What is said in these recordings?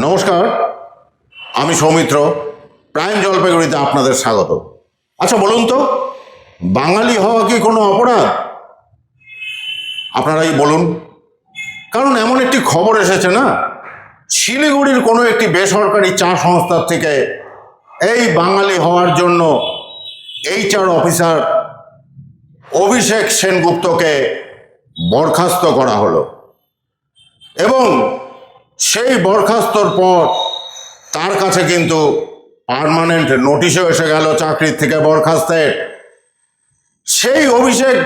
নমস্কার, আমি সৌমিত্র। প্রাইম জলপাইগুড়িতে আপনাদের স্বাগত। আচ্ছা বলুন তো, বাঙালি হওয়া কি কোনো অপরাধ? আপনারাই বলুন। কারণ এমন একটি খবর এসেছে না, শিলিগুড়ির কোনো একটি বেসরকারি চা সংস্থার থেকে এই বাঙালি হওয়ার জন্য HR অফিসার অভিষেক সেনগুপ্তকে বরখাস্ত করা হলো এবং সেই বরখাস্তর পর তার কাছে কিন্তু পার্মানেন্ট নোটিশও এসে গেল চাকরির থেকে বরখাস্তের। সেই অভিষেক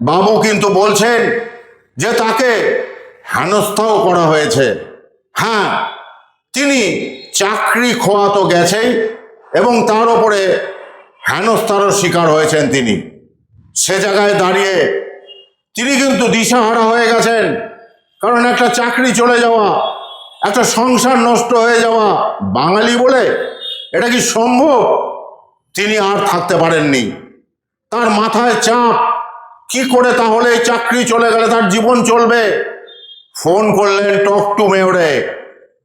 বাবু কিন্তু বলছেন যে তাকে হেনস্থাও করা হয়েছে। হ্যাঁ, তিনি চাকরি খোয়া তো গেছেই এবং তার উপরে হেনস্থারও শিকার হয়েছেন তিনি। সে জায়গায় দাঁড়িয়ে তিনি কিন্তু দিশাহারা হয়ে গেছেন। কারণ একটা চাকরি চলে যাওয়া, একটা সংসার নষ্ট হয়ে যাওয়া, বাঙালি বলে এটা কি সম্ভব? তিনি আর থাকতে পারেননি। তার মাথায় চাপ, কি করে তাহলে চাকরি চলে গেলে তার জীবন চলবে। ফোন করলেন টক টু মেয়রে।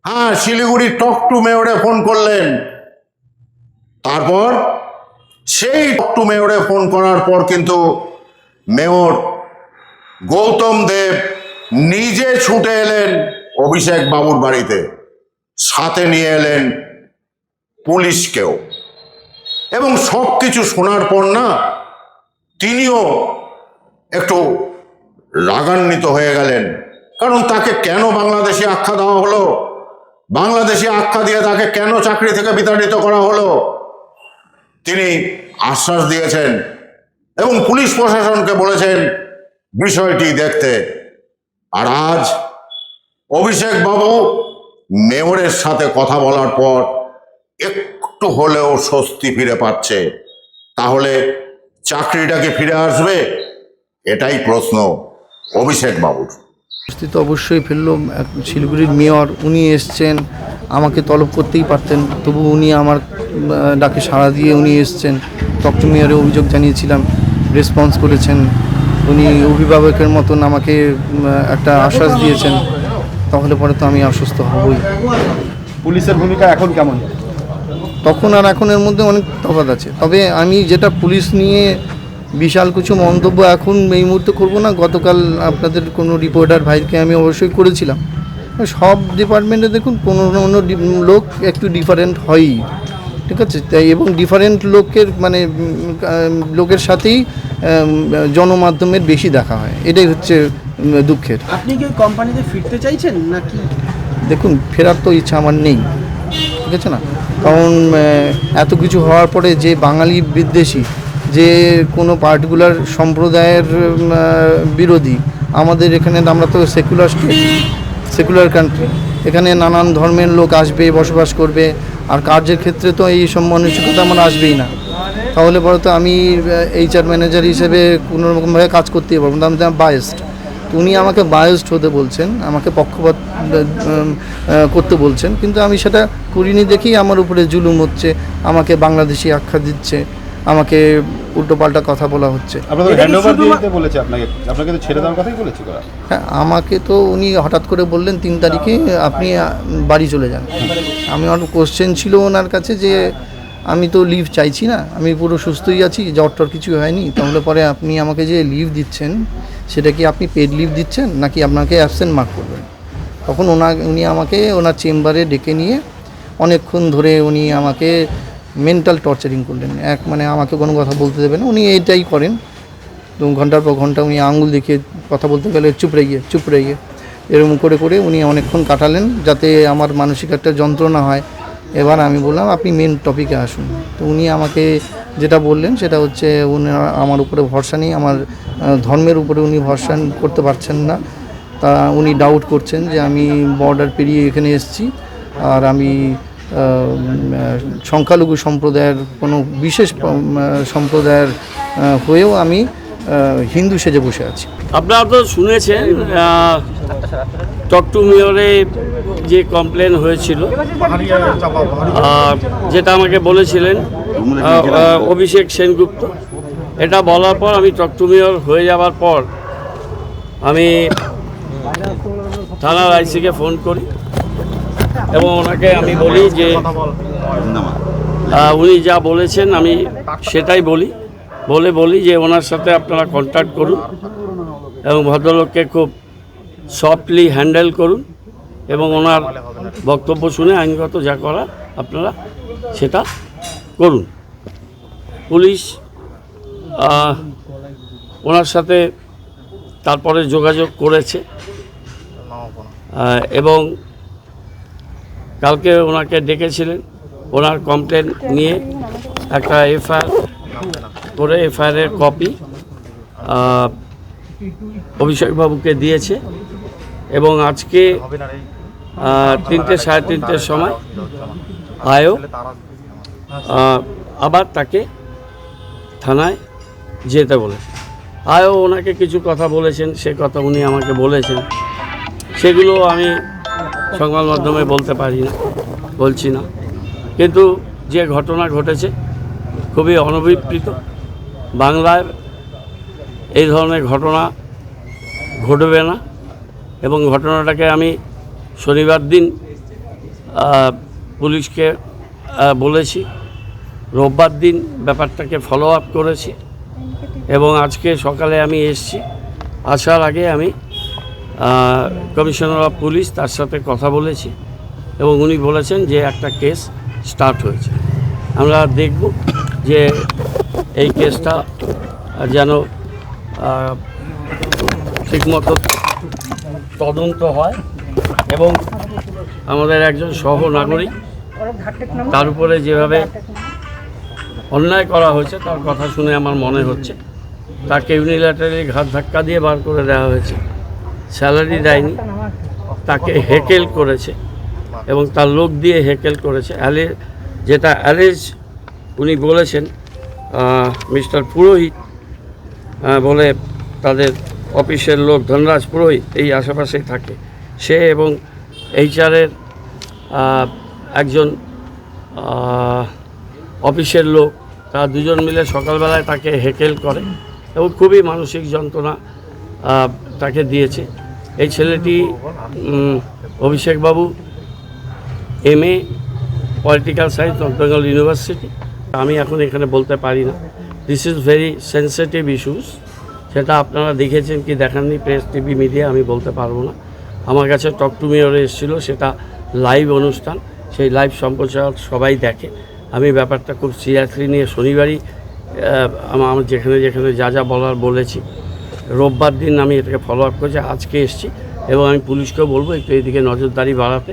হ্যাঁ, শিলিগুড়ি টক টু মেয়রে ফোন করলেন। তারপর সেই টক টু মেয়রে ফোন করার পর কিন্তু মেয়র গৌতম দেব নিজে ছুটে এলেন অভিষেক বাবুর বাড়িতে, সাথে নিয়ে এলেন পুলিশকেও। এবং সব কিছু শোনার পর না, তিনিও একটু রাগান্বিত হয়ে গেলেন। কারণ তাকে কেন বাংলাদেশি আখ্যা দেওয়া হলো, বাংলাদেশি আখ্যা দিয়ে তাকে কেন চাকরি থেকে বিতাড়িত করা হলো। তিনি আশ্বাস দিয়েছেন এবং পুলিশ প্রশাসনকে বলেছেন বিষয়টি দেখতে। আর আজ অভিষেক বাবু মেয়রের সাথে কথা বলার পর একটু হলেও স্বস্তি ফিরে পাচ্ছে। তাহলে চাকরিটা কি ফিরে আসবে? এটাই প্রশ্ন অভিষেক বাবুর। তো অবশ্যই ফেললো। শিলিগুড়ির মেয়র উনি এসছেন, আমাকে তলব করতেই পারতেন, তবু উনি আমার ডাকে সাড়া দিয়ে উনি এসছেন। টক টু মেয়রে অভিযোগ জানিয়েছিলাম, রেসপন্স করেছেন। উনি অভিভাবকের মতন আমাকে একটা আশ্বাস দিয়েছেন। তাহলে পরে তো আমি আশ্বস্ত হবই। পুলিশের ভূমিকা এখন কেমন? তখন আর এখনের মধ্যে অনেক তফাৎ আছে। তবে আমি যেটা পুলিশ নিয়ে বিশাল কিছু মন্তব্য এখন এই মুহূর্তে করবো না। গতকাল আপনাদের কোনো রিপোর্টার ভাইকে আমি অবশ্যই করেছিলাম। সব ডিপার্টমেন্টে দেখুন কোনো অন্য লোক একটু ডিফারেন্ট হয়ই, ঠিক আছে? তাই এবং ডিফারেন্ট লোকের সাথেই জনমাধ্যমের বেশি দেখা হয়, এটাই হচ্ছে দুঃখের। আপনি কি কোম্পানিতে ফিরতে চাইছেন নাকি? দেখুন, ফেরার তো ইচ্ছা আমার নেই, ঠিক আছে না? কারণ এত কিছু হওয়ার পরে যে বাঙালি বিদ্বেষী, যে কোনো পার্টিকুলার সম্প্রদায়ের বিরোধী, আমাদের এখানে আমরা তো সেকুলার কান্ট্রি, এখানে নানান ধর্মের লোক আসবে, বসবাস করবে, আর কার্যের ক্ষেত্রে তো এই সব মানসিকতা আমার আসবেই না। তাহলে পরে তো আমি HR ম্যানেজার হিসেবে কোনোরকমভাবে কাজ করতেই পারবো না। আমি বায়াসড। উনি আমাকে বায়াসড হতে বলছেন, আমাকে পক্ষপাত করতে বলছেন, কিন্তু আমি সেটা করিনি দেখেই আমার উপরে জুলুম হচ্ছে, আমাকে বাংলাদেশি আখ্যা দিচ্ছে, আমাকে উল্টোপাল্টা কথা বলা হচ্ছে। আপনাদের হ্যান্ডওভার দিতে বলেছে আপনাকে তো ছেড়ে দেওয়ার কথাই বলেছে ওরা। হ্যাঁ, আমাকে তো উনি হঠাৎ করে বললেন 3 তারিখে আপনি বাড়ি চলে যান। আমি আমার কোশ্চেন ছিল ওনার কাছে যে আমি তো লিভ চাইছি না, আমি পুরো সুস্থই আছি, জ্বর টর কিছু হয়নি। তাহলে পরে আপনি আমাকে যে লিভ দিচ্ছেন সেটা কি আপনি পেড লিভ দিচ্ছেন নাকি আপনাকে অ্যাবসেন্ট মার্ক করবেন? তখন উনি আমাকে ওনার চেম্বারে ডেকে নিয়ে অনেকক্ষণ ধরে উনি আমাকে মেন্টাল টর্চারিং করলেন। আমাকে কোনো কথা বলতে দেবেন না, উনি এইটাই করেন। তো ঘন্টার পর ঘন্টা উনি আঙুল দেখিয়ে কথা বলতে গেলে চুপ রেগে এরকম করে উনি অনেকক্ষণ কাটালেন, যাতে আমার মানসিক একটা যন্ত্রণা হয়। এবার আমি বললাম আপনি মেন টপিকে আসুন। তো উনি আমাকে যেটা বললেন সেটা হচ্ছে উনি আমার উপরে ভরসা নেই, আমার ধর্মের উপরে উনি ভরসা করতে পারছেন না। তা উনি ডাউট করছেন যে আমি বর্ডার পেরিয়ে এখানে এসেছি, আর আমি সংখ্যালঘু সম্প্রদায়ের কোনো বিশেষ সম্প্রদায়ের হয়েও আমি হিন্দু সেজে বসে আছি। আপনারা তো শুনেছেন টক টু মেয়রে যে কমপ্লেন হয়েছিল, যেটা আমাকে বলেছিলেন অভিষেক সেনগুপ্ত। এটা বলার পর আমি টক টু মেয়র হয়ে যাওয়ার পর আমি থানার IC কে ফোন করি এবং ওনাকে আমি বলি যে উনি যা বলেছেন আমি সেটাই বলি যে ওনার সাথে আপনারা কন্ট্যাক্ট করুন এবং ভদ্রলোককে খুব সফটলি হ্যান্ডেল করুন এবং ওনার বক্তব্য শুনে আইনগত যা করা আপনারা সেটা করুন। পুলিশ ওনার সাথে তারপরে যোগাযোগ করেছে এবং কালকে ওনাকে ডেকেছিলেন, ওনার কমপ্লেন নিয়ে একটা এফআইআর করে এফআইআরের কপি অভিষেকবাবুকে দিয়েছে এবং আজকে 3টে সাড়ে 3টের সময় আয়ও আবার তাকে থানায় যেতে বলেছে। আয়ও ওনাকে কিছু কথা বলেছেন, সে কথা উনি আমাকে বলেছেন, সেগুলো আমি সংবাদ মাধ্যমে বলছি না, কিন্তু যে ঘটনা ঘটেছে খুবই অনভিপ্রেত। বাংলায় এই ধরনের ঘটনা ঘটবে না এবং ঘটনাটাকে আমি শনিবার দিন পুলিশকে বলেছি, রোববার দিন ব্যাপারটাকে ফলো আপ করেছি এবং আজকে সকালে আমি এসেছি। আসার আগে আমি কমিশনার অফ পুলিশ তার সাথে কথা বলেছি এবং উনি বলেছেন যে একটা কেস স্টার্ট হয়েছে। আমরা দেখব যে এই কেসটা যেন ঠিকমতো তদন্ত হয় এবং আমাদের একজন সহনাগরিক তার উপরে যেভাবে অন্যায় করা হয়েছে তার কথা শুনে আমার মনে হচ্ছে তাকে ইউনিল্যাটারালি ঘাত ধাক্কা দিয়ে বার করে দেওয়া হয়েছে, স্যালারি দেয়নি, তাকে হেকেল করেছে এবং তার লোক দিয়ে হেকেল করেছে। যেটা অ্যালেজ উনি বলেছেন মিস্টার পুরোহিত বলে তাদের অফিসের লোক ধনরাজ পুরোহিত এই আশেপাশেই থাকে, সে এবং এইচআরের একজন অফিসের লোক, তারা দুজন মিলে সকালবেলায় তাকে হেকেল করে এবং খুবই মানসিক যন্ত্রণা তাকে দিয়েছে। এই ছেলেটি অভিষেকবাবু MA political science north Bengal university. আমি এখন এখানে বলতে পারি না, this is very sensitive issues, সেটা আপনারা দেখেছেন কি দেখাননি প্রেস টিভি মিডিয়া, আমি বলতে পারবো না। আমার কাছে টক টু মেয়রে এসেছিলো, সেটা লাইভ অনুষ্ঠান, সেই লাইভ সম্প্রচার সবাই দেখে। আমি ব্যাপারটা খুব সিরিয়াসলি নিয়ে শনিবারই আমার যেখানে যা বলার বলেছি, রোববার দিন আমি এটাকে ফলো আপ করেছি, আজকে এসেছি এবং আমি পুলিশকেও বলবো একটু এদিকে নজরদারি বাড়াতে।